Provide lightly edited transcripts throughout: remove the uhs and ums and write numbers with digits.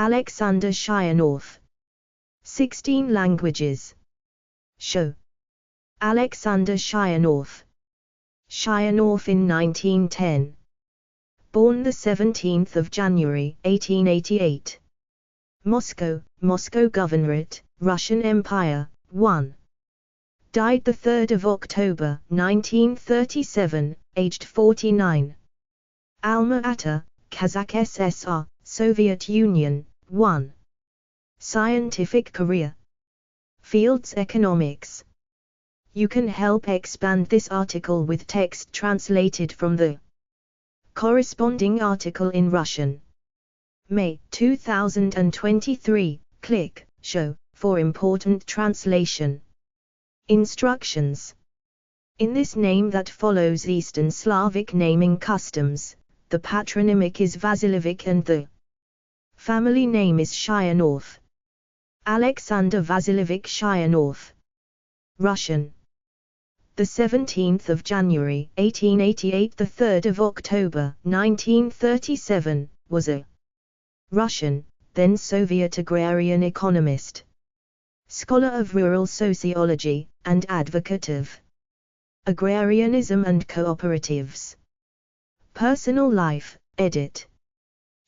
Alexander Chayanov. 16 languages. Show. Alexander Chayanov. Chayanov in 1910. Born the 17th of January, 1888. Moscow, Moscow Governorate, Russian Empire, 1. Died the 3rd of October, 1937, aged 49. Alma-Ata, Kazakh SSR, Soviet Union, 1. Scientific career. Fields economics. You can help expand this article with text translated from the corresponding article in Russian. May 2023, click Show for important translation. Instructions. In this name that follows Eastern Slavic naming customs, the patronymic is Vasiljevic and the family name is Chayanov. Alexander Vasiljevic Chayanov. Russian. The 17th of January, 1888, the 3rd of October, 1937, was a Russian, then Soviet agrarian economist, scholar of rural sociology, and advocate of agrarianism and cooperatives. Personal life, edit.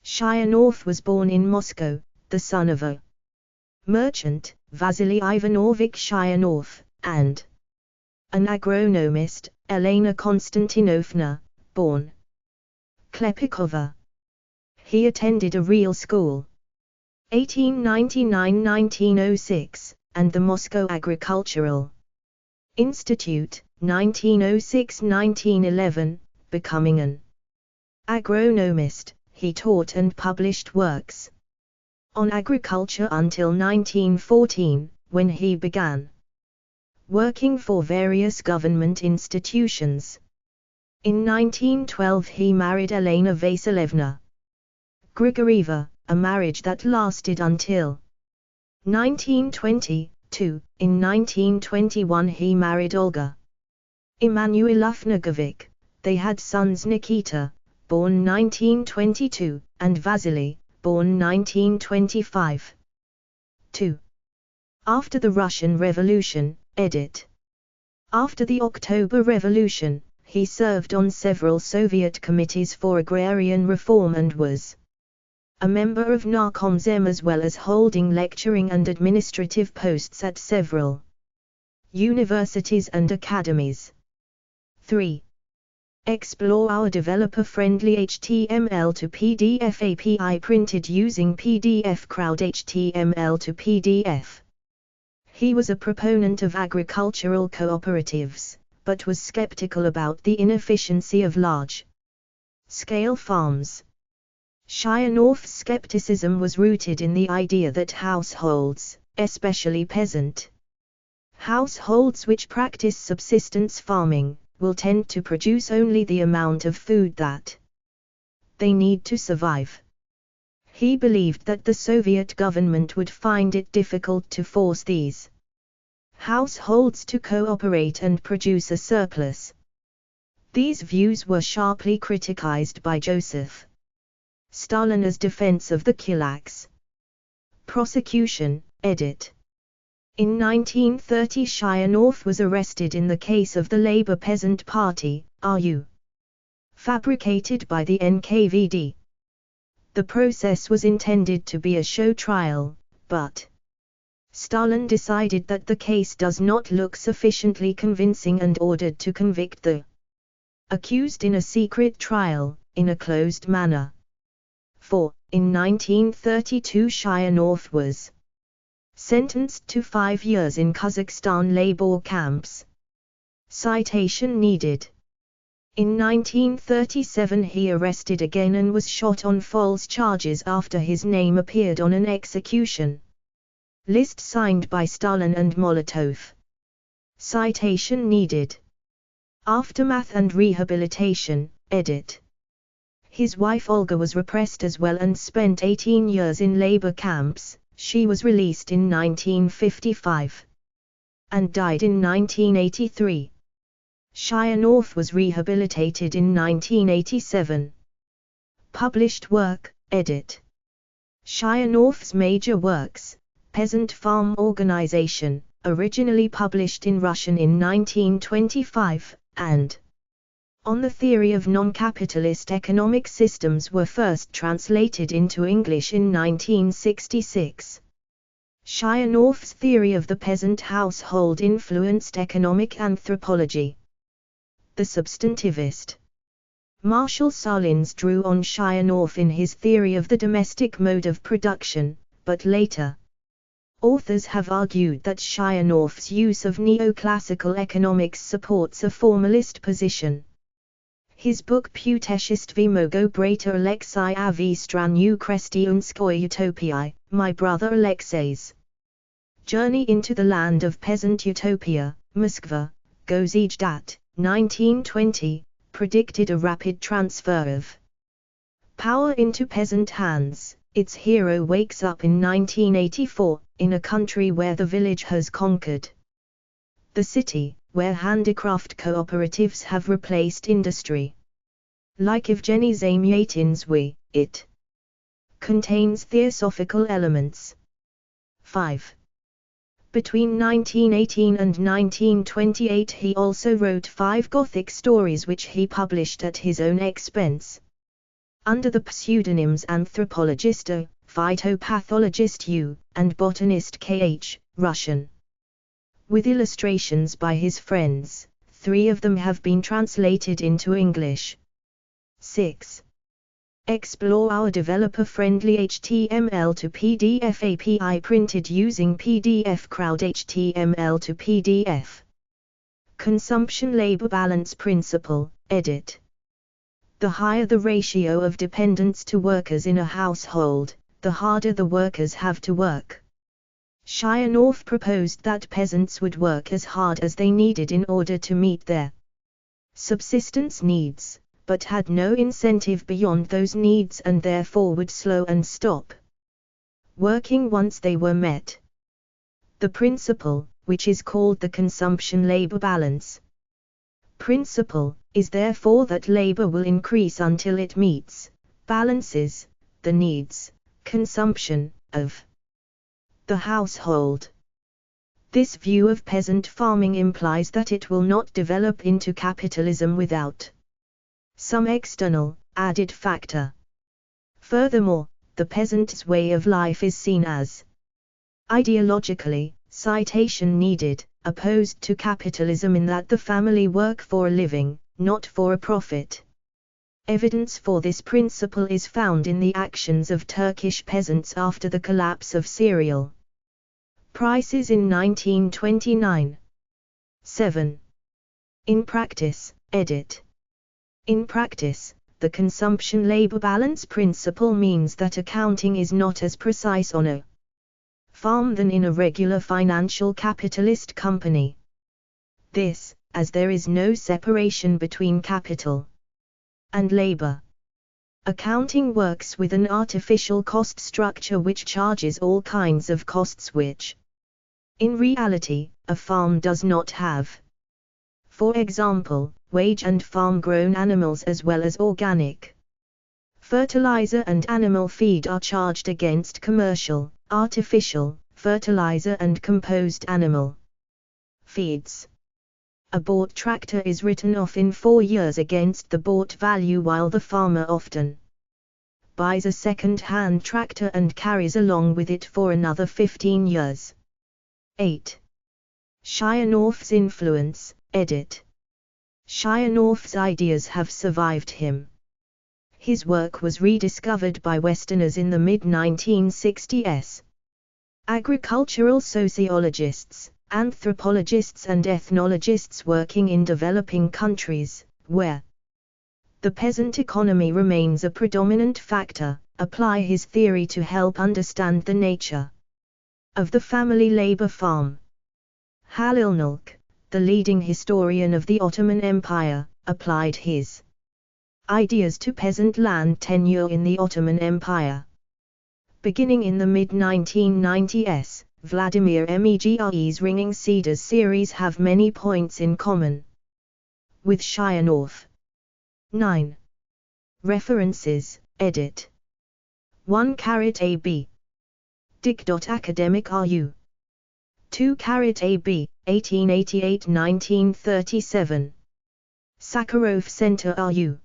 Chayanov was born in Moscow, the son of a merchant, Vasily Ivanovich Chayanov, and an agronomist, Elena Konstantinovna, born Klepikova. He attended a real school, 1899–1906, and the Moscow Agricultural Institute, 1906–1911, becoming an agronomist. He taught and published works on agriculture until 1914, when he began working for various government institutions. In 1912 he married Elena Vasilievna Grigorieva, a marriage that lasted until 1922. In 1921 he married Olga Emanuilovna Govic. They had sons Nikita, born 1922, and Vasily, born 1925. 2. After the Russian Revolution, edit. After the October Revolution, he served on several Soviet committees for agrarian reform and was a member of Narkomzem, as well as holding lecturing and administrative posts at several universities and academies. 3. Explore our developer-friendly HTML to PDF API printed using PDF Crowd HTML to PDF. He was a proponent of agricultural cooperatives, but was skeptical about the inefficiency of large-scale farms. Chayanov's skepticism was rooted in the idea that households, especially peasant households which practice subsistence farming, will tend to produce only the amount of food that they need to survive. He believed that the Soviet government would find it difficult to force these households to cooperate and produce a surplus. These views were sharply criticized by Joseph Stalin as defense of the kulaks. Prosecution, edit. In 1930 Chayanov was arrested in the case of the Labour Peasant Party, RU, fabricated by the NKVD. The process was intended to be a show trial, but Stalin decided that the case does not look sufficiently convincing and ordered to convict the accused in a secret trial, in a closed manner. 4. In 1932 Chayanov was sentenced to 5 years in Kazakhstan labor camps. Citation needed. In 1937 he arrested again and was shot on false charges after his name appeared on an execution list signed by Stalin and Molotov. Citation needed. Aftermath and rehabilitation, edit. His wife Olga was repressed as well and spent 18 years in labor camps. She was released in 1955 and died in 1983. Chayanov was rehabilitated in 1987. Published work, edit. Chayanov's major works, Peasant Farm Organization, originally published in Russian in 1925, and On the Theory of Non-Capitalist Economic Systems were first translated into English in 1966. Chayanov's theory of the peasant household influenced economic anthropology. The substantivist Marshall Salins drew on Chayanov in his theory of the domestic mode of production, but later authors have argued that Chayanov's use of neoclassical economics supports a formalist position. His book Puteshestvy Mogo Brata Alexei v Stranu Krestiunskoy Utopia, My Brother Alexei's Journey into the Land of Peasant Utopia, Moskva, Gozijdat, 1920, predicted a rapid transfer of power into peasant hands. Its hero wakes up in 1984, in a country where the village has conquered the city, where handicraft cooperatives have replaced industry. Like Evgeny Zamyatin's We, it contains theosophical elements. 5. Between 1918 and 1928 he also wrote 5 Gothic stories which he published at his own expense. Under the pseudonyms Anthropologist O, Phytopathologist U, and Botanist KH, Russian. With illustrations by his friends, 3 of them have been translated into English. 6. Explore our developer-friendly HTML to PDF API printed using PDF Crowd HTML to PDF. Consumption Labor Balance Principle, edit. The higher the ratio of dependents to workers in a household, the harder the workers have to work. Chayanov proposed that peasants would work as hard as they needed in order to meet their subsistence needs, but had no incentive beyond those needs and therefore would slow and stop working once they were met. The principle, which is called the consumption labor balance principle, is therefore that labor will increase until it balances, the needs, consumption, of the household. This view of peasant farming implies that it will not develop into capitalism without some external, added factor. Furthermore, the peasant's way of life is seen as ideologically, citation needed, opposed to capitalism in that the family work for a living, not for a profit. Evidence for this principle is found in the actions of Turkish peasants after the collapse of cereal prices in 1929. 7. In practice, edit. In practice, the consumption labor balance principle means that accounting is not as precise on a farm than in a regular financial capitalist company. This, as there is no separation between capital and labor. Accounting works with an artificial cost structure which charges all kinds of costs which, in reality, a farm does not have. For example, wage and farm-grown animals as well as organic fertilizer and animal feed are charged against commercial, artificial, fertilizer and composed animal feeds. A bought tractor is written off in 4 years against the bought value while the farmer often buys a second-hand tractor and carries along with it for another 15 years. 8. Chayanov's influence, edit. Chayanov's ideas have survived him. His work was rediscovered by Westerners in the mid-1960s. Agricultural sociologists, anthropologists and ethnologists working in developing countries, where the peasant economy remains a predominant factor, apply his theory to help understand the nature of the family labor farm. Halil Nulk, the leading historian of the Ottoman Empire, applied his ideas to peasant land tenure in the Ottoman Empire. Beginning in the mid-1990s, Vladimir Megre's Ringing Cedars series have many points in common with Chayanov. 9. References, edit. 1-AB. Dic.academic.ru. 2-AB, 1888-1937. Sakharov Center RU.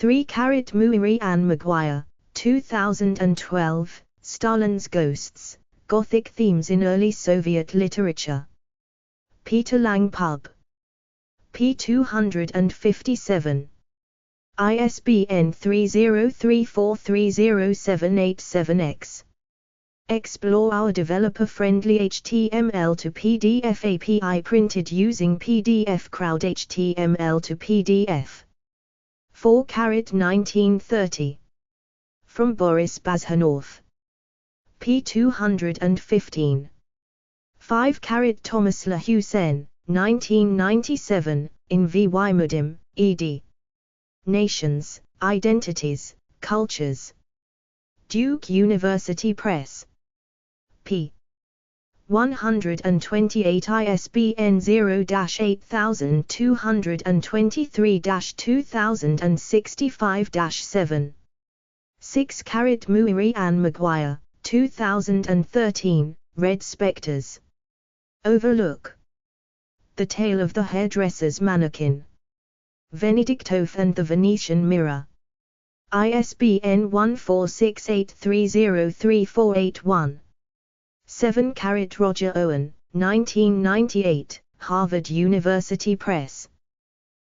3-Muiri Anne Maguire, 2012, Stalin's Ghosts, Gothic Themes in Early Soviet Literature. Peter Lang Pub. p. 257. ISBN 3034307878-X. Explore our developer-friendly HTML to PDF API printed using PDF Crowd HTML to PDF. 4-1930. From Boris Bazhanov. p. 215. 5-Thomas Le Hussein, 1997, in V. Mudim, ed. Nations, Identities, Cultures. Duke University Press. p. 128. ISBN 0-8223-2065-7. 6-Muiri Anne Maguire, 2013, Red Spectres. Overlook. The Tale of the Hairdresser's Mannequin. Venedictov and the Venetian Mirror. ISBN 1468303481. 7 Roger Owen, 1998, Harvard University Press.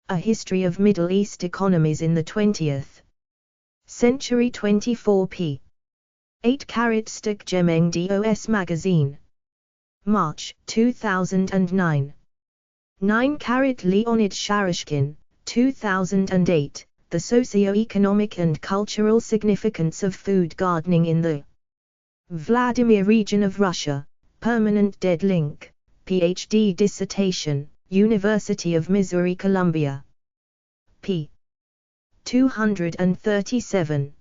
A History of Middle East Economies in the 20th Century. 24 p. 8 Stuk Gemeng DOS Magazine. March, 2009. 9 Leonid Sharashkin, 2008, The Socio-Economic and Cultural Significance of Food Gardening in the Vladimir region of Russia, Permanent Dead Link, PhD dissertation, University of Missouri Columbia. p. 237.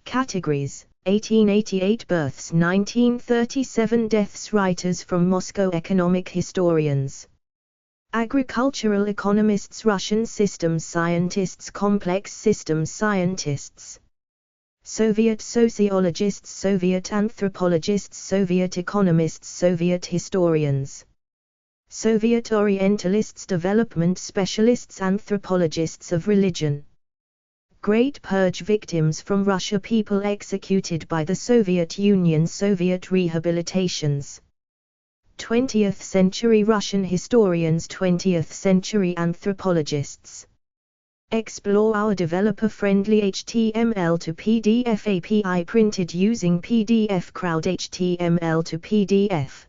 Categories: 1888 births, 1937 deaths. Writers from Moscow. Economic historians, agricultural economists, Russian systems scientists, complex systems scientists, Soviet sociologists, Soviet anthropologists, Soviet economists, Soviet historians, Soviet Orientalists, development specialists, anthropologists of religion. Great Purge victims from Russia, people executed by the Soviet Union, Soviet rehabilitations. 20th century Russian historians, 20th century anthropologists. Explore our developer-friendly HTML to PDF API printed using PDF Crowd HTML to PDF.